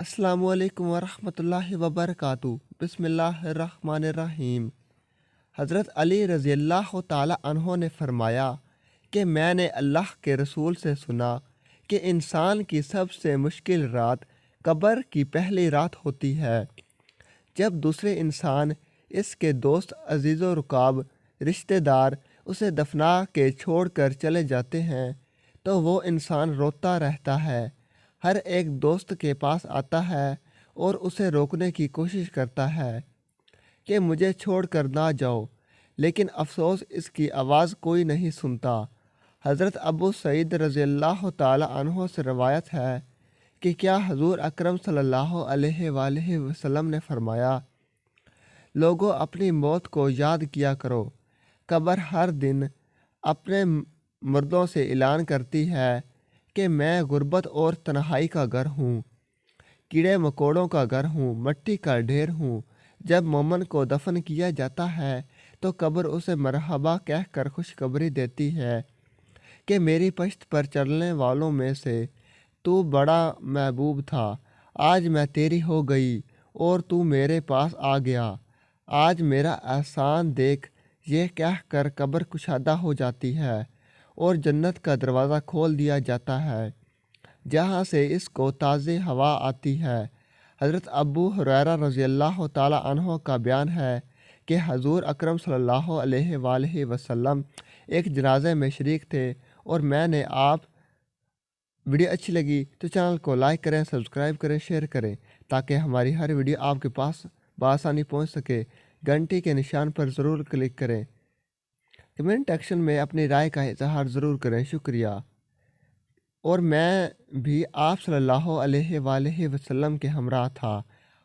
अस्सलामु अलैकुम वरहमतुल्लाहि वबरकातुहू। बिस्मिल्लाहिर्रहमानिर्रहीम। हज़रत अली रज़ी अल्लाह ताला अन्हो ने फरमाया कि मैंने अल्लाह के रसूल से सुना कि इंसान की सबसे मुश्किल रात कब्र की पहली रात होती है। जब दूसरे इंसान, इसके दोस्त, अजीज़ व रुकाब, रिश्तेदार उसे दफना के छोड़ कर चले जाते हैं तो वो इंसान रोता रहता है। हर एक दोस्त के पास आता है और उसे रोकने की कोशिश करता है कि मुझे छोड़ कर ना जाओ, लेकिन अफसोस इसकी आवाज़ कोई नहीं सुनता। हज़रत अबू सईद रज़ी अल्लाह ताला अन्हो से रवायत है कि क्या हुज़ूर अकरम सल्लल्लाहु अलैहि वसल्लम ने फरमाया, लोगों अपनी मौत को याद किया करो। कब्र हर दिन अपने मुर्दों से ऐलान करती है कि मैं गुर्बत और तन्हाई का घर हूँ, कीड़े मकोड़ों का घर हूँ, मट्टी का ढेर हूँ। जब मोमन को दफन किया जाता है तो कब्र उसे मरहबा कह कर खुशखबरी देती है कि मेरी पश्त पर चलने वालों में से तू बड़ा महबूब था। आज मैं तेरी हो गई और तू मेरे पास आ गया। आज मेरा एहसान देख। ये कह कर कब्र कुशादा हो जाती है और जन्नत का दरवाज़ा खोल दिया जाता है, जहाँ से इसको ताज़ी हवा आती है। हज़रत अबू हुरैरा रज़ी अल्लाह ताला अन्हो का बयान है कि हुज़ूर अकरम सल्लल्लाहु अलैहि वसल्लम एक जनाजे में शरीक थे और मैंने आप वीडियो अच्छी लगी तो चैनल को लाइक करें, सब्सक्राइब करें, शेयर करें ताकि हमारी हर वीडियो आपके पास बआसानी पहुँच सके। घंटी के निशान पर ज़रूर क्लिक करें। कमेंट सेक्शन में अपनी राय का इजहार ज़रूर करें। शुक्रिया। और मैं भी आप सल्लल्लाहु अलैहि वसल्लम के हमराह था।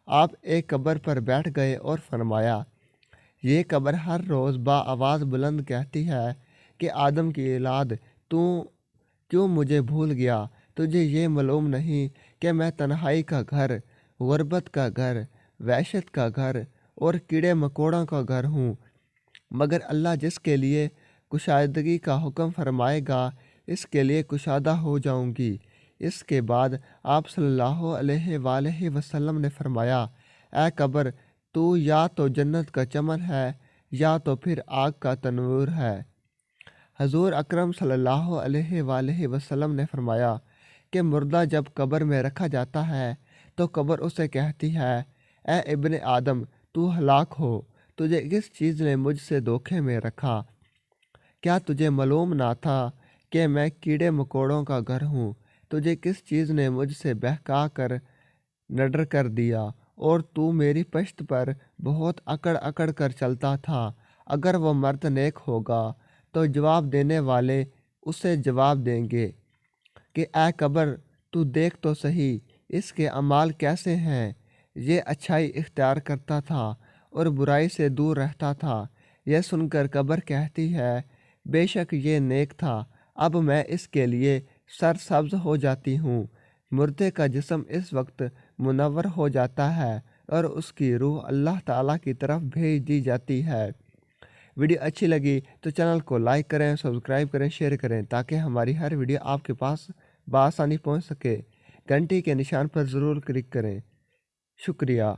आप एक कब्र पर बैठ गए और फरमाया, ये कब्र हर रोज़ आवाज़ बुलंद कहती है कि आदम की औलाद, तू क्यों मुझे भूल गया? तुझे ये मालूम नहीं कि मैं तन्हाई का घर, गुर्बत का घर, वहशत का घर और कीड़े मकोड़ों का घर हूँ। मगर अल्लाह जिसके लिए कुशादगी का हुक्म फरमाएगा, इसके लिए कुशादा हो जाऊंगी। इसके बाद आप सल्लल्लाहु अलैहि वसल्लम ने फरमाया, ए कब्र, तू या तो जन्नत का चमन है या तो फिर आग का तनूर है। हुज़ूर अकरम सल्लल्लाहु अलैहि वसल्लम ने फरमाया कि मुर्दा जब कब्र में रखा जाता है तो कब्र उसे कहती है, ए इब्ने आदम, तू हलाक हो। तुझे किस चीज़ ने मुझसे धोखे में रखा? क्या तुझे मालूम ना था कि मैं कीड़े मकोड़ों का घर हूँ? तुझे किस चीज़ ने मुझसे बहका कर नडर कर दिया और तू मेरी पश्त पर बहुत अकड़ अकड़ कर चलता था? अगर वो मर्द नेक होगा तो जवाब देने वाले उसे जवाब देंगे कि ए कब्र, तू देख तो सही इसके अमाल कैसे हैं। ये अच्छाई इख्तियार करता था और बुराई से दूर रहता था। यह सुनकर कब्र कहती है, बेशक ये नेक था, अब मैं इसके लिए सरसब्ज हो जाती हूँ। मुर्दे का जिस्म इस वक्त मुनव्वर हो जाता है और उसकी रूह अल्लाह ताला की तरफ भेज दी जाती है। वीडियो अच्छी लगी तो चैनल को लाइक करें, सब्सक्राइब करें, शेयर करें ताकि हमारी हर वीडियो आपके पास बआसानी पहुँच सके। घंटी के निशान पर ज़रूर क्लिक करें। शुक्रिया।